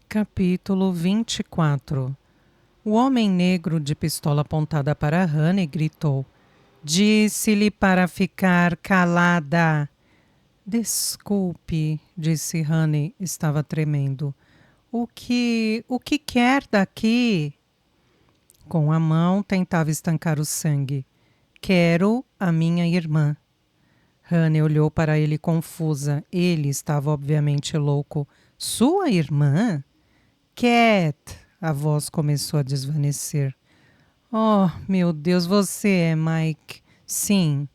Capítulo 24. O homem negro de pistola apontada para Honey gritou: "Disse-lhe para ficar calada." "Desculpe", disse Honey, estava tremendo. O que quer daqui?" Com a mão tentava estancar o sangue. "Quero a minha irmã." Honey olhou para ele confusa. Ele estava obviamente louco. "Sua irmã?" "Cat!" A voz começou a desvanecer. "Oh, meu Deus, você é Mike." "Sim."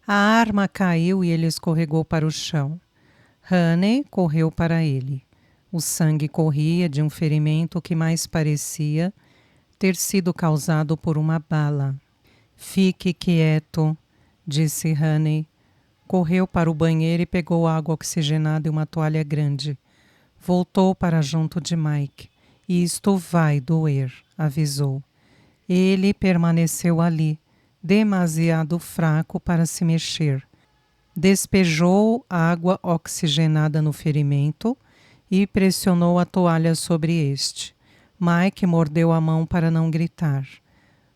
A arma caiu e ele escorregou para o chão. Honey correu para ele. O sangue corria de um ferimento que mais parecia ter sido causado por uma bala. "Fique quieto", disse Honey. Correu para o banheiro e pegou água oxigenada e uma toalha grande. Voltou para junto de Mike. "Isto vai doer", avisou. Ele permaneceu ali, demasiado fraco para se mexer. Despejou água oxigenada no ferimento e pressionou a toalha sobre este. Mike mordeu a mão para não gritar.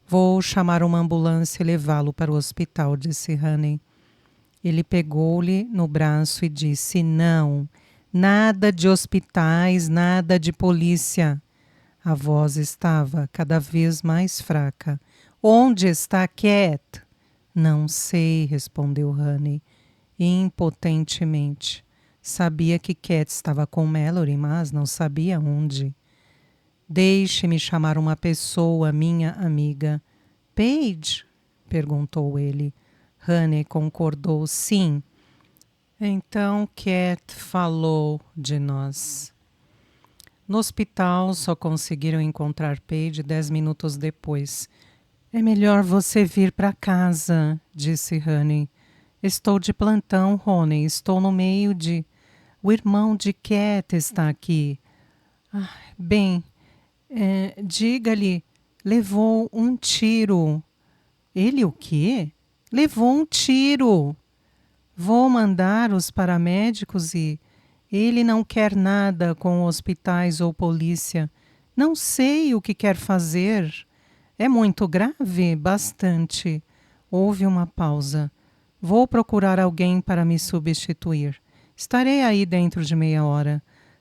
"Vou chamar uma ambulância e levá-lo para o hospital", disse Honey. Ele pegou-lhe no braço e disse: "Não. Nada de hospitais, nada de polícia." A voz estava cada vez mais fraca. "Onde está Cat?" "Não sei", respondeu Honey, impotentemente. Sabia que Cat estava com Mallory, mas não sabia onde. "Deixe-me chamar uma pessoa, minha amiga." "Paige?" perguntou ele. Honey concordou. "Sim." Então Cat falou de nós. No hospital só conseguiram encontrar Paige 10 minutos depois. "É melhor você vir para casa", disse Honey. "Estou de plantão, Honey. Estou no meio de... O irmão de Cat está aqui." Bem, diga-lhe, levou um tiro." "Ele o quê?" "Levou um tiro." "Vou mandar os paramédicos e... Ele não quer nada com hospitais ou polícia. Não sei o que quer fazer." "É muito grave?" "Bastante." Houve uma pausa. "Vou procurar alguém para me substituir. Estarei aí dentro de meia hora."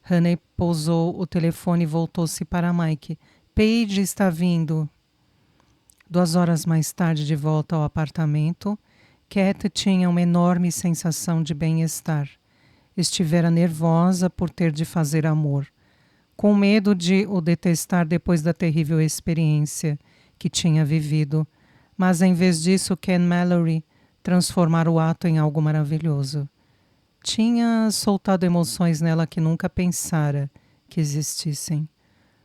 Honey pousou o telefone e voltou-se para Mike. "Paige está vindo." 2 horas mais tarde, de volta ao apartamento, Cat tinha uma enorme sensação de bem-estar. Estivera nervosa por ter de fazer amor, com medo de o detestar depois da terrível experiência que tinha vivido, mas em vez disso Ken Mallory transformara o ato em algo maravilhoso. Tinha soltado emoções nela que nunca pensara que existissem.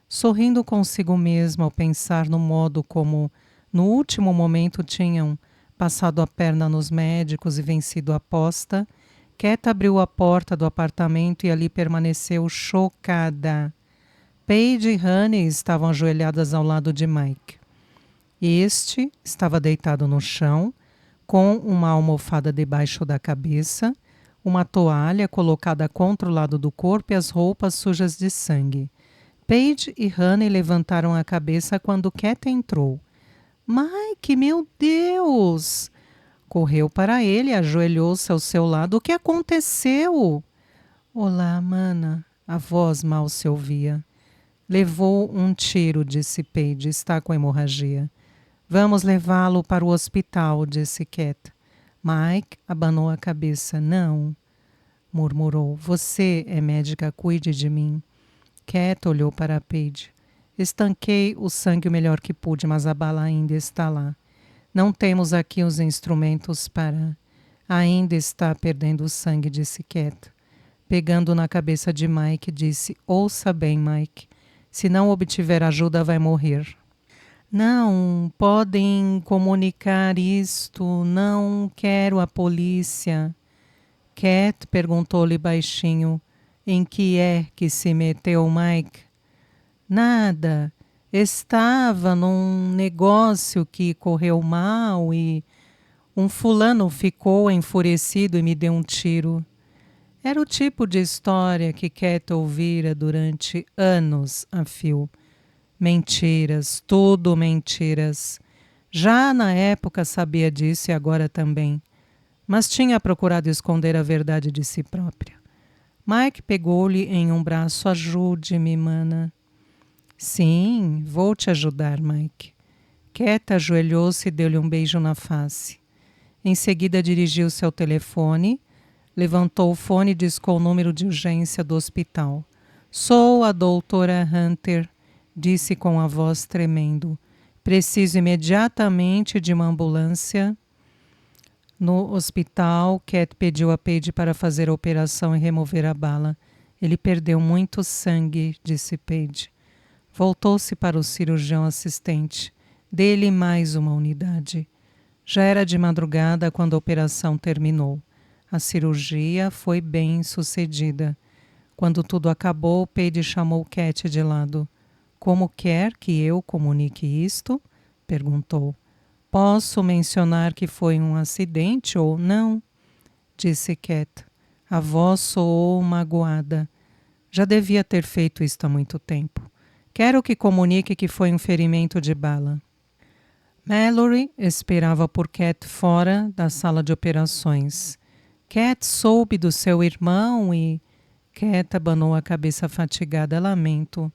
Sorrindo consigo mesma ao pensar no modo como, no último momento, tinham passado a perna nos médicos e vencido a aposta, Cat abriu a porta do apartamento e ali permaneceu chocada. Paige e Honey estavam ajoelhadas ao lado de Mike. Este estava deitado no chão, com uma almofada debaixo da cabeça, uma toalha colocada contra o lado do corpo e as roupas sujas de sangue. Paige e Honey levantaram a cabeça quando Cat entrou. "Mike, meu Deus!" Correu para ele e ajoelhou-se ao seu lado. "O que aconteceu?" "Olá, mana." A voz mal se ouvia. "Levou um tiro", disse Paige. "Está com hemorragia." "Vamos levá-lo para o hospital", disse Cat. Mike abanou a cabeça. "Não", murmurou. "Você é médica, cuide de mim." Cat olhou para Paige. "Estanquei o sangue o melhor que pude, mas a bala ainda está lá. Não temos aqui os instrumentos para..." "Ainda está perdendo sangue", disse Cat. Pegando na cabeça de Mike, disse: "Ouça bem, Mike. Se não obtiver ajuda, vai morrer." "Não podem comunicar isto. Não quero a polícia." Cat perguntou-lhe baixinho: "Em que é que se meteu Mike?" "Nada. Estava num negócio que correu mal e um fulano ficou enfurecido e me deu um tiro." Era o tipo de história que Cat ouvira durante anos a fio. Mentiras, tudo mentiras. Já na época sabia disso e agora também, mas tinha procurado esconder a verdade de si própria. Mike pegou-lhe em um braço. Ajude-me, mana. Sim, vou te ajudar, Mike. Cat ajoelhou-se e deu-lhe um beijo na face. Em seguida dirigiu-se ao telefone, levantou o fone e discou o número de urgência do hospital. Sou a doutora Hunter, disse com a voz tremendo. Preciso imediatamente de uma ambulância. No hospital, Cat pediu a Paige para fazer a operação e remover a bala. Ele perdeu muito sangue, disse Paige. Voltou-se para o cirurgião assistente. Dê-lhe mais uma unidade. Já era de madrugada quando a operação terminou. A cirurgia foi bem sucedida. Quando tudo acabou, Paige chamou Cat de lado. Como quer que eu comunique isto? Perguntou. Posso mencionar que foi um acidente ou não? Disse Cat. A voz soou magoada. Já devia ter feito isto há muito tempo. Quero que comunique que foi um ferimento de bala. Mallory esperava por Cat fora da sala de operações. Cat soube do seu irmão e... Cat abanou a cabeça fatigada. Lamento.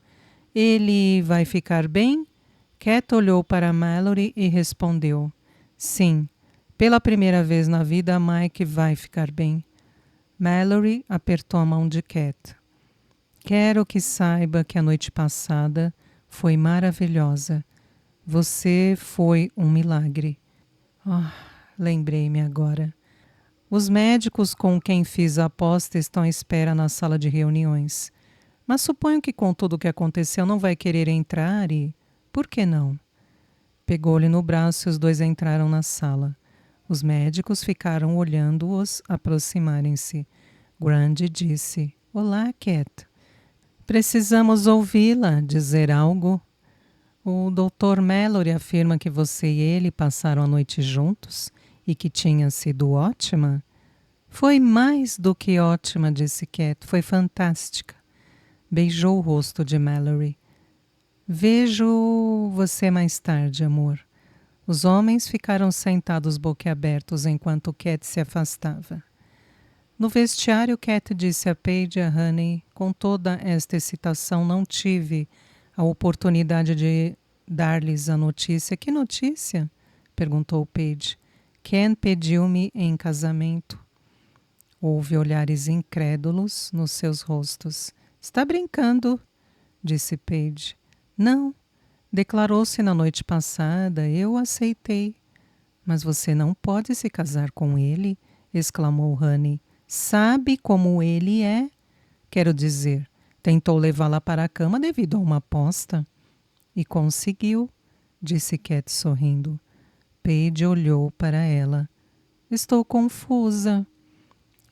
Ele vai ficar bem? Cat olhou para Mallory e respondeu. Sim, pela primeira vez na vida, Mike vai ficar bem. Mallory apertou a mão de Cat. Quero que saiba que a noite passada foi maravilhosa. Você foi um milagre. Oh, lembrei-me agora. Os médicos com quem fiz a aposta estão à espera na sala de reuniões. Mas suponho que com tudo o que aconteceu não vai querer entrar e... Por que não? Pegou-lhe no braço e os dois entraram na sala. Os médicos ficaram olhando-os aproximarem-se. Grundy disse, Olá, Cat. Precisamos ouvi-la dizer algo. O Dr. Mallory afirma que você e ele passaram a noite juntos e que tinha sido ótima. Foi mais do que ótima, disse Cat. Foi fantástica. Beijou o rosto de Mallory. Vejo você mais tarde, amor. Os homens ficaram sentados boquiabertos enquanto Cat se afastava. No vestiário, Cat disse a Paige e a Honey, com toda esta excitação, não tive a oportunidade de dar-lhes a notícia. Que notícia? Perguntou Paige. Ken pediu-me em casamento. Houve olhares incrédulos nos seus rostos. Está brincando? Disse Paige. Não. Declarou-se na noite passada. Eu aceitei. Mas você não pode se casar com ele? Exclamou Honey. Sabe como ele é? Quero dizer, tentou levá-la para a cama devido a uma aposta. E conseguiu, disse Cat sorrindo. Paige olhou para ela. Estou confusa.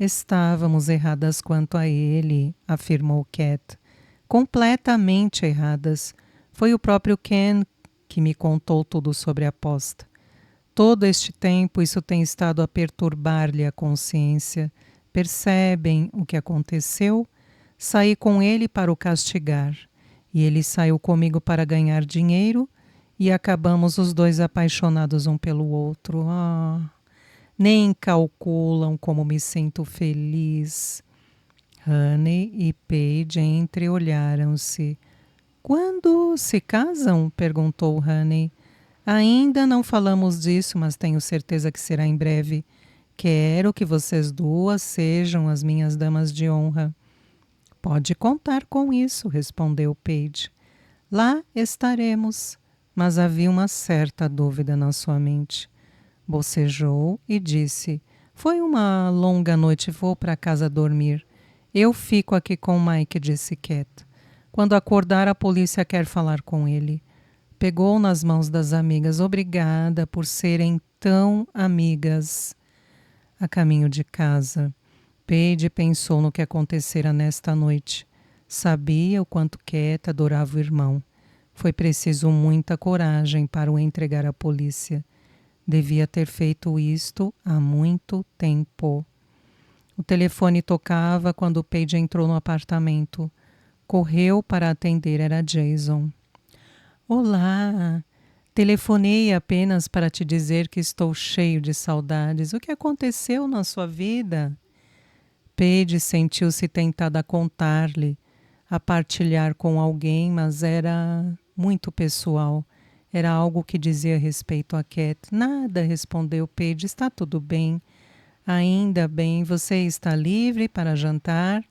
Estávamos erradas quanto a ele, afirmou Cat. Completamente erradas. Foi o próprio Ken que me contou tudo sobre a aposta. Todo este tempo isso tem estado a perturbar-lhe a consciência. Percebem o que aconteceu? Saí com ele para o castigar. E ele saiu comigo para ganhar dinheiro e acabamos os dois apaixonados um pelo outro. Nem calculam como me sinto feliz. Honey e Paige entreolharam-se. Quando se casam? Perguntou Honey. Ainda não falamos disso, mas tenho certeza que será em breve. Quero que vocês duas sejam as minhas damas de honra. Pode contar com isso, respondeu Paige. Lá estaremos. Mas havia uma certa dúvida na sua mente. Bocejou e disse, foi uma longa noite, vou para casa dormir. Eu fico aqui com Mike, disse Cat. Quando acordar, a polícia quer falar com ele. Pegou nas mãos das amigas. Obrigada por serem tão amigas. A caminho de casa, Paige pensou no que acontecera nesta noite. Sabia o quanto Cat adorava o irmão. Foi preciso muita coragem para o entregar à polícia. Devia ter feito isto há muito tempo. O telefone tocava quando Paige entrou no apartamento. Correu para atender, era Jason. Olá, telefonei apenas para te dizer que estou cheio de saudades. O que aconteceu na sua vida? Paige sentiu-se tentada a contar-lhe, a partilhar com alguém, mas era muito pessoal. Era algo que dizia respeito a Cat. Nada, respondeu Paige, está tudo bem. Ainda bem, você está livre para jantar?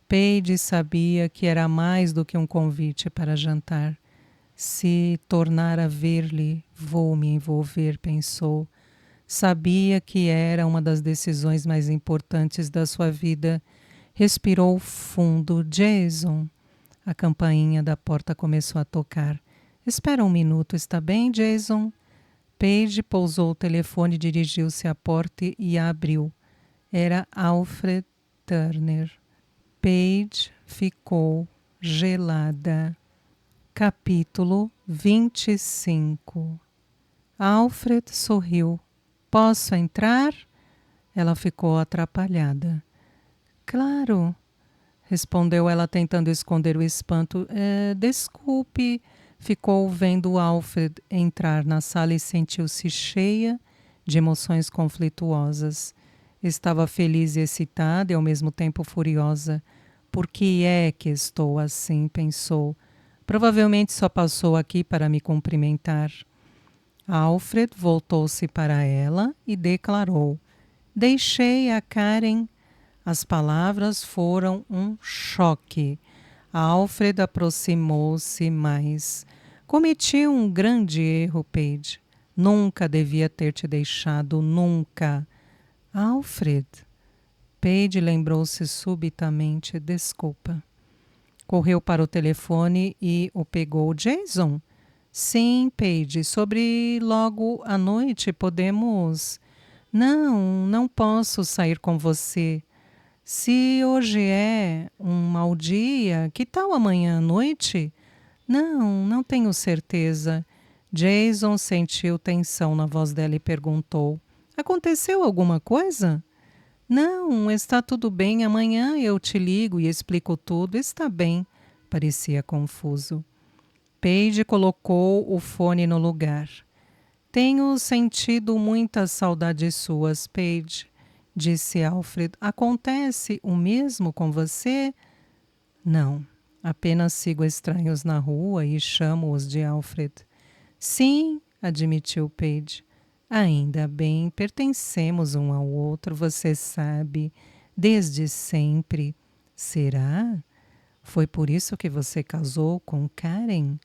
Paige sabia que era mais do que um convite para jantar. Se tornar a ver-lhe, vou me envolver, pensou. Sabia que era uma das decisões mais importantes da sua vida. Respirou fundo. Jason. A campainha da porta começou a tocar. Espera um minuto, está bem, Jason? Paige pousou o telefone, dirigiu-se à porta e a abriu. Era Alfred Turner. Paige ficou gelada. Capítulo 25. Alfred sorriu. Posso entrar? Ela ficou atrapalhada. Claro, respondeu ela tentando esconder o espanto. Desculpe. Ficou vendo Alfred entrar na sala e sentiu-se cheia de emoções conflituosas. Estava feliz e excitada e ao mesmo tempo furiosa. Por que é que estou assim? Pensou. Provavelmente só passou aqui para me cumprimentar. Alfred voltou-se para ela e declarou: Deixei a Karen. As palavras foram um choque. Alfred aproximou-se mais. Cometi um grande erro, Paige. Nunca devia ter te deixado, nunca. Alfred. Paige lembrou-se subitamente. Desculpa. Correu para o telefone e o pegou. Jason? Sim, Paige. Sobre logo à noite podemos... Não posso sair com você. Se hoje é um mau dia, que tal amanhã à noite? Não tenho certeza. Jason sentiu tensão na voz dela e perguntou: Aconteceu alguma coisa? Não, está tudo bem. Amanhã eu te ligo e explico tudo. Está bem. Parecia confuso. Paige colocou o fone no lugar. Tenho sentido muitas saudades suas, Paige, disse Alfred. Acontece o mesmo com você? Não, apenas sigo estranhos na rua e chamo-os de Alfred. Sim, admitiu Paige. Ainda bem, pertencemos um ao outro, você sabe, desde sempre. Será? Foi por isso que você casou com Karen?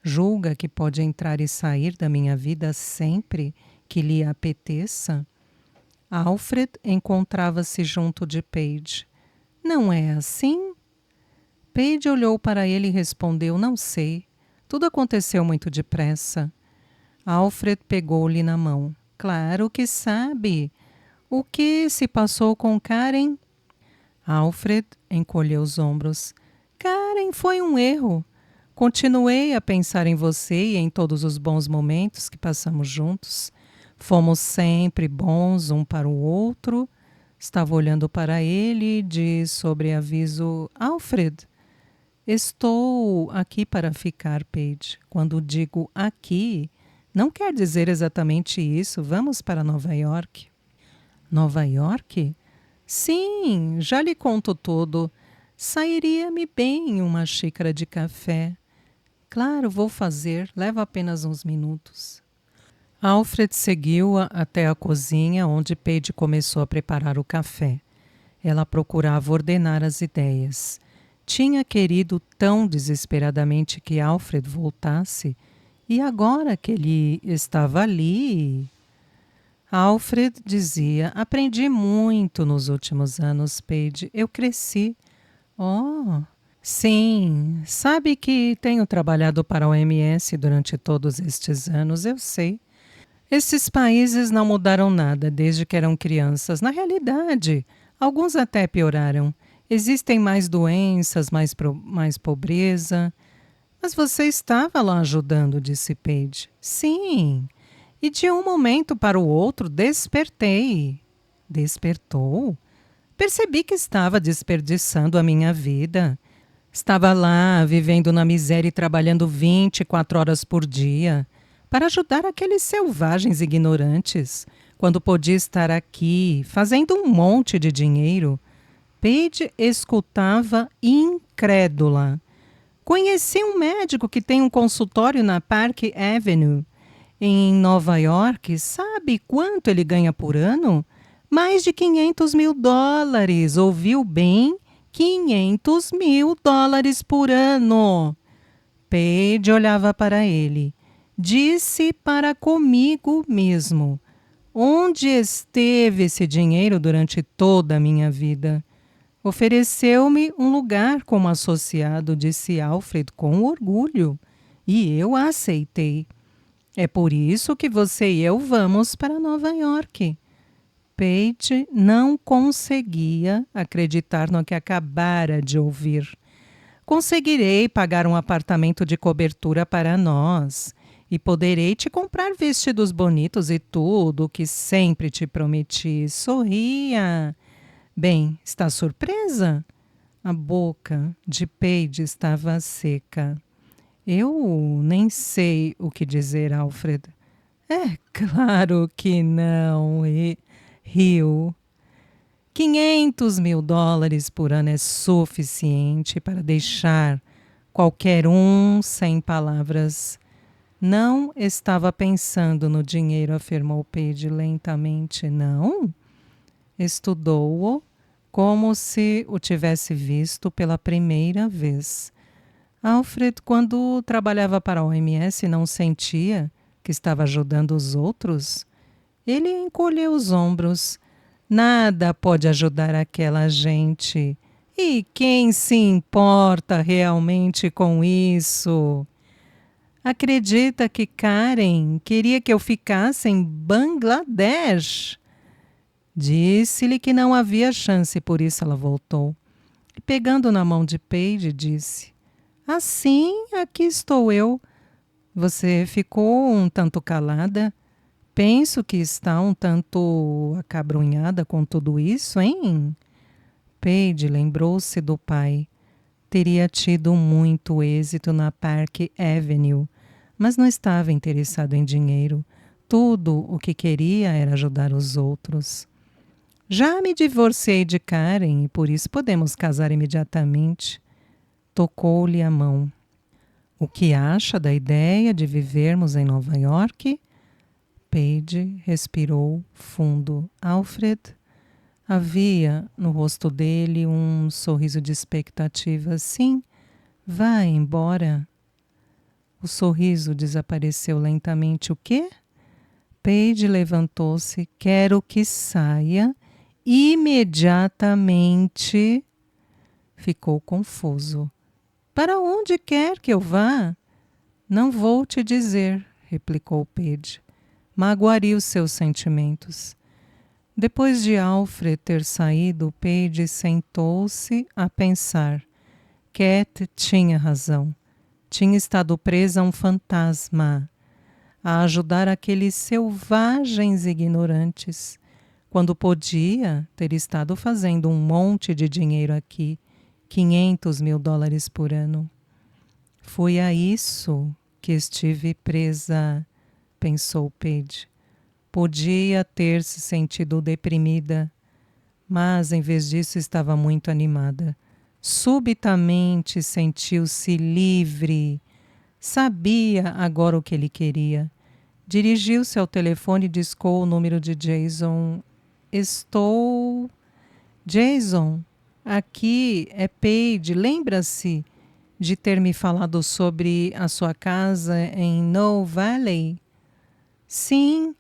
Julga que pode entrar e sair da minha vida sempre que lhe apeteça? Alfred encontrava-se junto de Paige. Não é assim? Paige olhou para ele e respondeu: Não sei. Tudo aconteceu muito depressa. Alfred pegou-lhe na mão. Claro que sabe. O que se passou com Karen? Alfred encolheu os ombros. Karen foi um erro. Continuei a pensar em você e em todos os bons momentos que passamos juntos. Fomos sempre bons um para o outro. Estava olhando para ele e disse sobre aviso: Alfred, estou aqui para ficar, Paige. Quando digo aqui, não quer dizer exatamente isso. Vamos para Nova York. Nova York? Sim, já lhe conto tudo. Sairia-me bem uma xícara de café. Claro, vou fazer. Leva apenas uns minutos. Alfred seguiu-a até a cozinha, onde Paige começou a preparar o café. Ela procurava ordenar as ideias. Tinha querido tão desesperadamente que Alfred voltasse, e agora que ele estava ali... Alfred dizia: Aprendi muito nos últimos anos, Paige. Eu cresci. Oh, sim. Sabe que tenho trabalhado para a OMS durante todos estes anos, eu sei. Esses países não mudaram nada desde que eram crianças. Na realidade, alguns até pioraram. Existem mais doenças, mais pobreza. Mas você estava lá ajudando, disse Paige. Sim. E de um momento para o outro despertei. Despertou? Percebi que estava desperdiçando a minha vida. Estava lá, vivendo na miséria e trabalhando 24 horas por dia para ajudar aqueles selvagens ignorantes, quando podia estar aqui, fazendo um monte de dinheiro. Paige escutava incrédula. Conheci um médico que tem um consultório na Park Avenue, em Nova York. Sabe quanto ele ganha por ano? Mais de 500 mil dólares. Ouviu bem? 500 mil dólares por ano. Paige olhava para ele. Disse para comigo mesmo: onde esteve esse dinheiro durante toda a minha vida? Ofereceu-me um lugar como associado, disse Alfred com orgulho, e eu a aceitei. É por isso que você e eu vamos para Nova York. Paige não conseguia acreditar no que acabara de ouvir. Conseguirei pagar um apartamento de cobertura para nós e poderei te comprar vestidos bonitos e tudo o que sempre te prometi. Sorria. Bem, está surpresa? A boca de Paige estava seca. Eu nem sei o que dizer, Alfred. É claro que não, riu. 500 mil dólares por ano é suficiente para deixar qualquer um sem palavras. Não estava pensando no dinheiro, afirmou Paige lentamente. Não? Estudou-o como se o tivesse visto pela primeira vez. Alfred, quando trabalhava para a OMS, não sentia que estava ajudando os outros? Ele encolheu os ombros. Nada pode ajudar aquela gente. E quem se importa realmente com isso? Acredita que Karen queria que eu ficasse em Bangladesh? Disse-lhe que não havia chance, por isso ela voltou. E pegando na mão de Paige, disse: assim, aqui estou eu. Você ficou um tanto calada? Penso que está um tanto acabrunhada com tudo isso, hein? Paige lembrou-se do pai. Teria tido muito êxito na Park Avenue, mas não estava interessado em dinheiro. Tudo o que queria era ajudar os outros. Já me divorciei de Karen e por isso podemos casar imediatamente. Tocou-lhe a mão. O que acha da ideia de vivermos em Nova York? Paige respirou fundo. Alfred? Havia no rosto dele um sorriso de expectativa. Sim, vá embora. O sorriso desapareceu lentamente. O quê? Paige levantou-se. Quero que saia imediatamente. Ficou confuso. Para onde quer que eu vá? Não vou te dizer, replicou Paige. Magoaria os seus sentimentos. Depois de Alfred ter saído, Paige sentou-se a pensar. Cat tinha razão. Tinha estado presa a um fantasma, a ajudar aqueles selvagens ignorantes, quando podia ter estado fazendo um monte de dinheiro aqui, 500 mil dólares por ano. Foi a isso que estive presa, pensou Paige. Podia ter se sentido deprimida, mas em vez disso estava muito animada. Subitamente sentiu-se livre. Sabia agora o que ele queria. Dirigiu-se ao telefone e discou o número de Jason. Estou... Jason, aqui é Paige. Lembra-se de ter me falado sobre a sua casa em No Valley? Sim,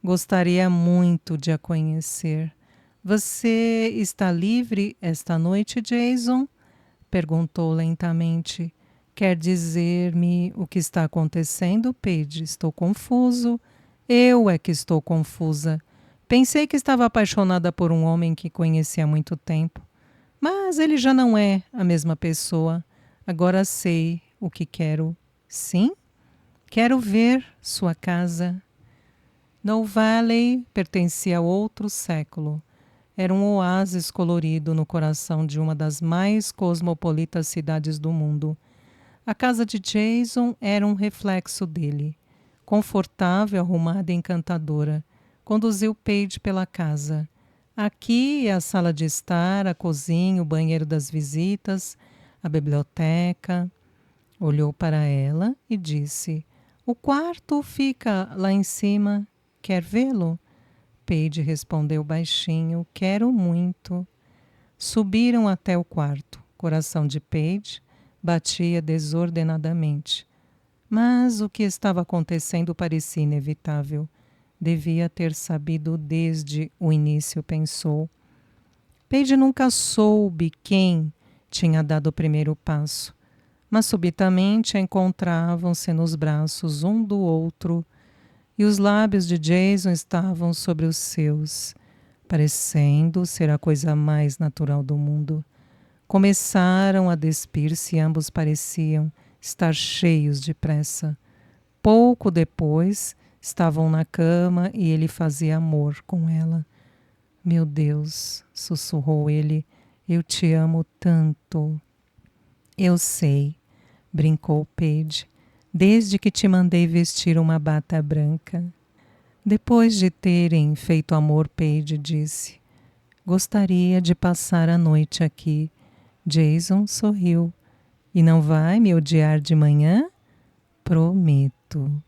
gostaria muito de a conhecer. Você está livre esta noite, Jason? Perguntou lentamente. Quer dizer-me o que está acontecendo, Paige? Estou confuso. Eu é que estou confusa. Pensei que estava apaixonada por um homem que conheci há muito tempo. Mas ele já não é a mesma pessoa. Agora sei o que quero. Sim? Quero ver sua casa. No Valley pertencia a outro século. era um oásis colorido no coração de uma das mais cosmopolitas cidades do mundo. A casa de Jason era um reflexo dele. Confortável, arrumada e encantadora. Conduziu Paige pela casa. Aqui é a sala de estar, a cozinha, o banheiro das visitas, a biblioteca. Olhou para ela e disse: "O quarto fica lá em cima. Quer vê-lo?" Paige respondeu baixinho: "Quero muito." Subiram até o quarto. O coração de Paige batia desordenadamente. Mas o que estava acontecendo parecia inevitável. Devia ter sabido desde o início, pensou. Paige nunca soube quem tinha dado o primeiro passo, mas subitamente encontravam-se nos braços um do outro e os lábios de Jason estavam sobre os seus, parecendo ser a coisa mais natural do mundo. Começaram a despir-se e ambos pareciam estar cheios de pressa. Pouco depois, estavam na cama e ele fazia amor com ela. "Meu Deus", sussurrou ele, "eu te amo tanto." "Eu sei", brincou Paige, "desde que te mandei vestir uma bata branca." Depois de terem feito amor, Paige disse: "Gostaria de passar a noite aqui." Jason sorriu. "E não vai me odiar de manhã?" "Prometo."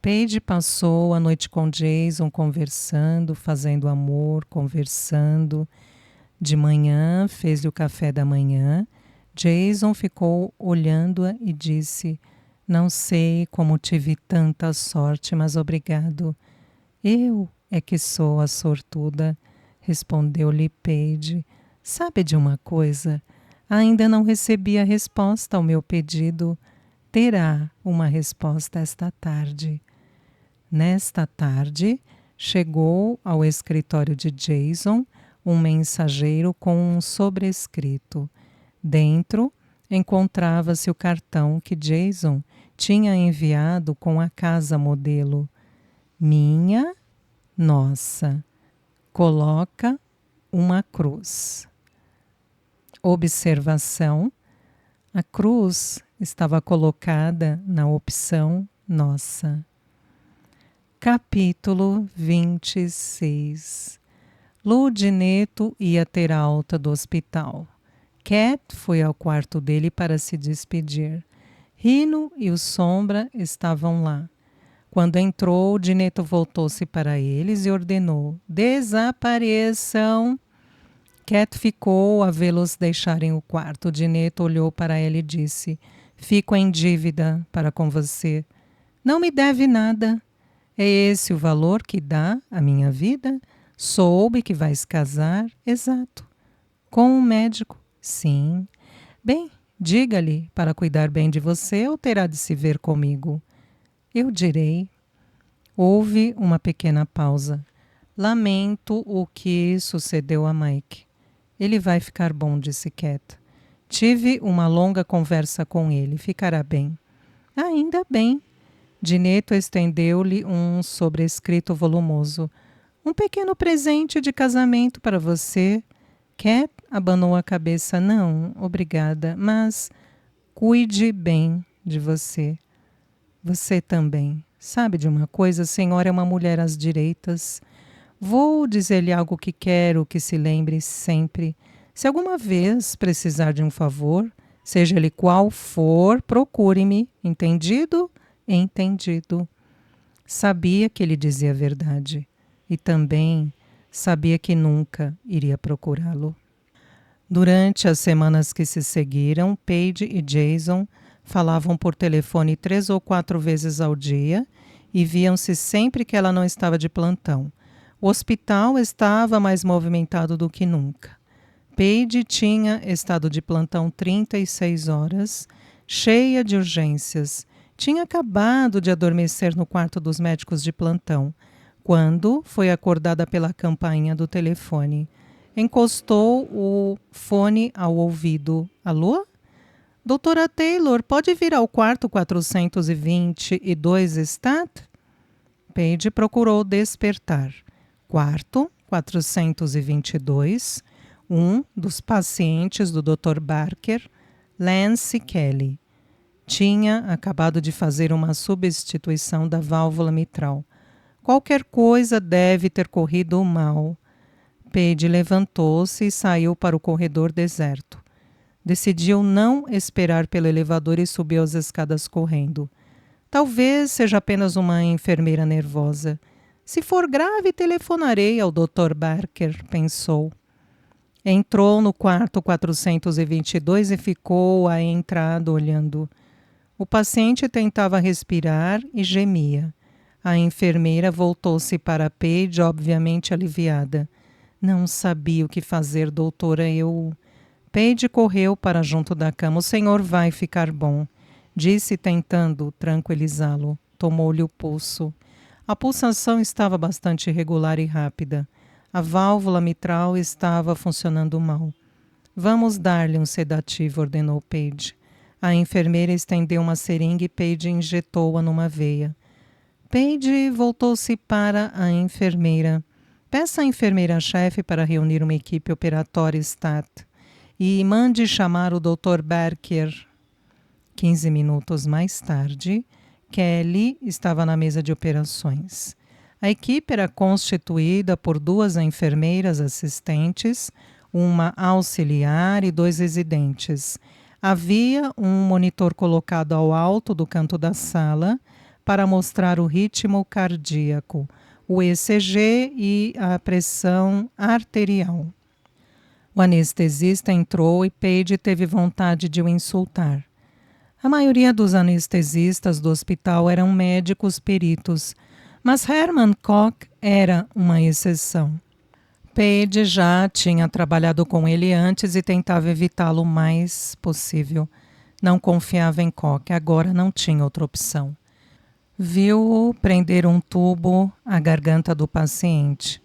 Paige passou a noite com Jason, conversando, fazendo amor, conversando. De manhã, fez-lhe o café da manhã. Jason ficou olhando-a e disse: "Não sei como tive tanta sorte, mas obrigado." "Eu é que sou a sortuda", respondeu-lhe Paige. "Sabe de uma coisa? Ainda não recebi a resposta ao meu pedido. Terá uma resposta esta tarde." Nesta tarde, chegou ao escritório de Jason um mensageiro com um sobrescrito. Dentro, encontrava-se o cartão que Jason tinha enviado com a casa modelo. "Minha, nossa. Coloca uma cruz." Observação: a cruz estava colocada na opção nossa. Capítulo 26. Lud Neto ia ter alta do hospital. Cat foi ao quarto dele para se despedir. Rino e o Sombra estavam lá. Quando entrou, Dineto voltou-se para eles e ordenou: "Desapareçam." Cat ficou a vê-los deixarem o quarto. Dineto olhou para ela e disse: "Fico em dívida para com você." "Não me deve nada." "É esse o valor que dá à minha vida?" "Soube que vais casar." "Exato." "Com um médico?" "Sim." "Bem, diga-lhe para cuidar bem de você ou terá de se ver comigo?" "Eu direi." Houve uma pequena pausa. "Lamento o que sucedeu a Mike." "Ele vai ficar bom", disse Cat. "Tive uma longa conversa com ele. Ficará bem." "Ainda bem." Dineto estendeu-lhe um sobrescrito volumoso. "Um pequeno presente de casamento para você." Cat abanou a cabeça. "Não, obrigada, mas cuide bem de você." "Você também. Sabe de uma coisa? A senhora é uma mulher às direitas. Vou dizer-lhe algo que quero que se lembre sempre. Se alguma vez precisar de um favor, seja ele qual for, procure-me. Entendido?" "Entendido." Sabia que ele dizia a verdade e também sabia que nunca iria procurá-lo. Durante as semanas que se seguiram, Paige e Jason falavam por telefone 3 ou 4 vezes ao dia e viam-se sempre que ela não estava de plantão. O hospital estava mais movimentado do que nunca. Paige tinha estado de plantão 36 horas, cheia de urgências. Tinha acabado de adormecer no quarto dos médicos de plantão, quando foi acordada pela campainha do telefone. Encostou o fone ao ouvido. "Alô? Doutora Taylor, pode vir ao quarto 422 Stat?" Paige procurou despertar. "Quarto 422, um dos pacientes do Dr. Barker, Lance Kelly. Tinha acabado de fazer uma substituição da válvula mitral. Qualquer coisa deve ter corrido mal. Paige levantou-se e saiu para o corredor deserto. Decidiu não esperar pelo elevador e subiu as escadas correndo. Talvez seja apenas uma enfermeira nervosa. Se for grave, telefonarei ao Dr. Barker, pensou. Entrou no quarto 422 e ficou à entrada olhando. O paciente tentava respirar e gemia. A enfermeira voltou-se para Paige, obviamente aliviada. Não sabia o que fazer, doutora, Paige correu para junto da cama. O senhor vai ficar bom, disse tentando tranquilizá-lo. Tomou-lhe o pulso. A pulsação estava bastante irregular e rápida. A válvula mitral estava funcionando mal. Vamos dar-lhe um sedativo, ordenou Paige. A enfermeira estendeu uma seringa e Paige injetou-a numa veia. Paige voltou-se para a enfermeira. Peça à enfermeira-chefe para reunir uma equipe operatória STAT e mande chamar o Dr. Barker. 15 minutos mais tarde, Kelly estava na mesa de operações. A equipe era constituída por 2 enfermeiras assistentes, uma auxiliar e 2 residentes. Havia um monitor colocado ao alto do canto da sala para mostrar o ritmo cardíaco, o ECG e a pressão arterial. O anestesista entrou e Paige teve vontade de o insultar. A maioria dos anestesistas do hospital eram médicos peritos, mas Herman Koch era uma exceção. Paige já tinha trabalhado com ele antes e tentava evitá-lo o mais possível. Não confiava em Koch, agora não tinha outra opção. Viu-o prender um tubo à garganta do paciente,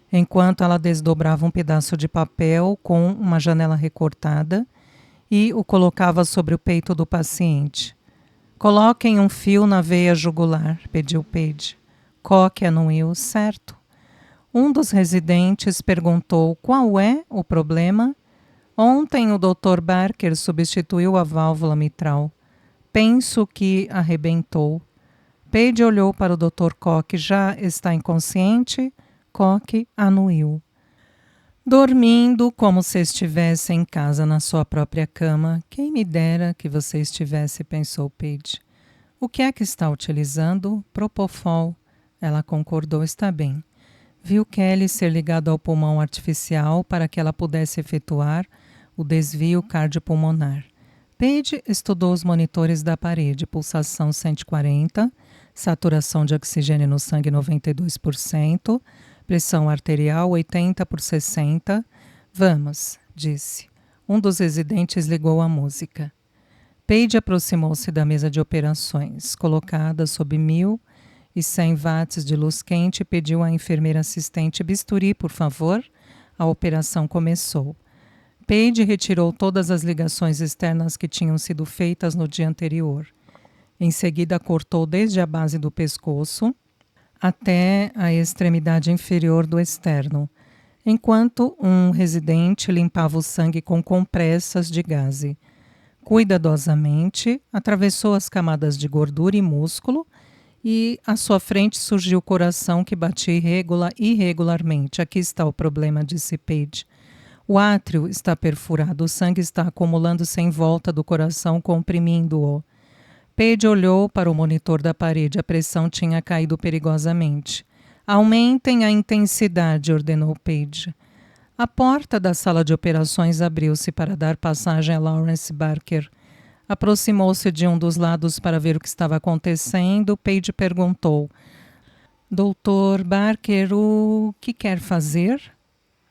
enquanto ela desdobrava um pedaço de papel com uma janela recortada e o colocava sobre o peito do paciente. Coloquem um fio na veia jugular, pediu Paige. Koch anuiu, certo. Um dos residentes perguntou qual é o problema. Ontem o Dr. Barker substituiu a válvula mitral. Penso que arrebentou. Paige olhou para o Dr. Koch. Já está inconsciente? Koch anuiu. Dormindo como se estivesse em casa na sua própria cama. Quem me dera que você estivesse, pensou Paige. O que é que está utilizando? Propofol. Ela concordou, está bem. Viu Kelly ser ligado ao pulmão artificial para que ela pudesse efetuar o desvio cardiopulmonar. Paige estudou os monitores da parede, pulsação 140, saturação de oxigênio no sangue 92%, pressão arterial 80/60. Vamos, disse. Um dos residentes ligou a música. Paige aproximou-se da mesa de operações, colocada sob 1.100 watts de luz quente, e pediu à enfermeira assistente: bisturi, por favor. A operação começou. Paige retirou todas as ligações externas que tinham sido feitas no dia anterior. Em seguida, cortou desde a base do pescoço até a extremidade inferior do externo, enquanto um residente limpava o sangue com compressas de gaze. Cuidadosamente, atravessou as camadas de gordura e músculo e à sua frente surgiu o coração que batia irregularmente. Aqui está o problema, disse Paige. O átrio está perfurado, o sangue está acumulando-se em volta do coração, comprimindo-o. Paige olhou para o monitor da parede. A pressão tinha caído perigosamente. Aumentem a intensidade, ordenou Paige. A porta da sala de operações abriu-se para dar passagem a Lawrence Barker. Aproximou-se de um dos lados para ver o que estava acontecendo. Paige perguntou: Dr. Barker, o que quer fazer?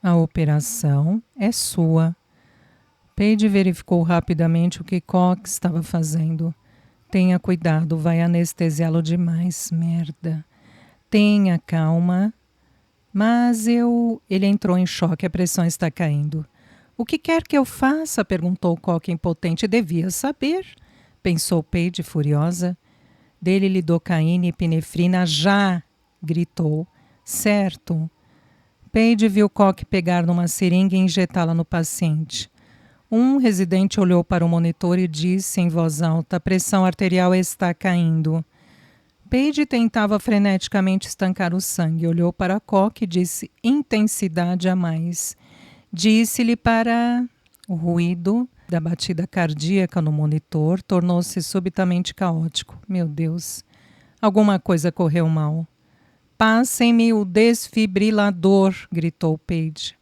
A operação é sua. Paige verificou rapidamente o que Koch estava fazendo. Tenha cuidado, vai anestesiá-lo demais, merda. Tenha calma. Mas Ele entrou em choque, a pressão está caindo. O que quer que eu faça? Perguntou Koch impotente. Devia saber, pensou Paige furiosa. Dele lidocaína e epinefrina já, gritou. Certo. Paige viu Cock pegar numa seringa e injetá-la no paciente. Um residente olhou para o monitor e disse em voz alta: a pressão arterial está caindo. Paige tentava freneticamente estancar o sangue. Olhou para Cock e disse: intensidade a mais. Disse-lhe para... O ruído da batida cardíaca no monitor tornou-se subitamente caótico. Meu Deus, alguma coisa correu mal. Passem-me o desfibrilador, gritou Paige.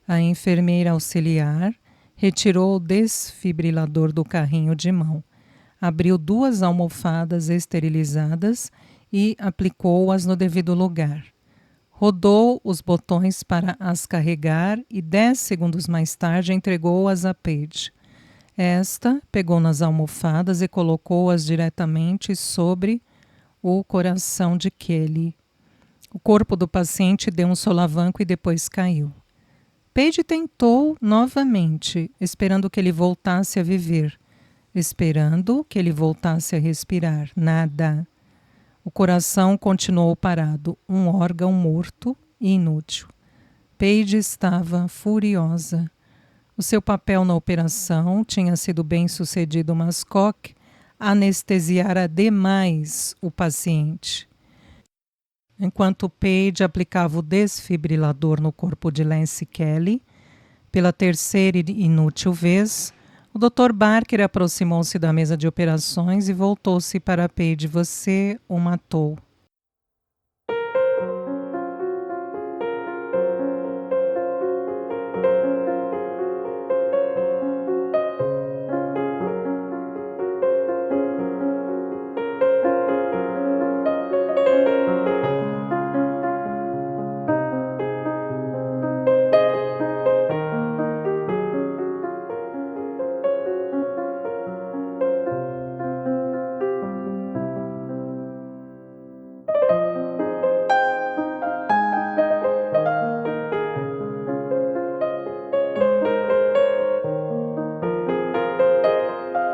A enfermeira auxiliar retirou o desfibrilador do carrinho de mão. Abriu 2 almofadas esterilizadas e aplicou-as no devido lugar. Rodou os botões para as carregar e 10 segundos mais tarde entregou-as a Paige. Esta pegou nas almofadas e colocou-as diretamente sobre o coração de Kelly. O corpo do paciente deu um solavanco e depois caiu. Paige tentou novamente, esperando que ele voltasse a viver, esperando que ele voltasse a respirar. Nada. O coração continuou parado, um órgão morto e inútil. Paige estava furiosa. O seu papel na operação tinha sido bem sucedido, mas Cock anestesiara demais o paciente. Enquanto Paige aplicava o desfibrilador no corpo de Lance Kelly, pela terceira e inútil vez, o Dr. Barker aproximou-se da mesa de operações e voltou-se para Paige. Você o matou.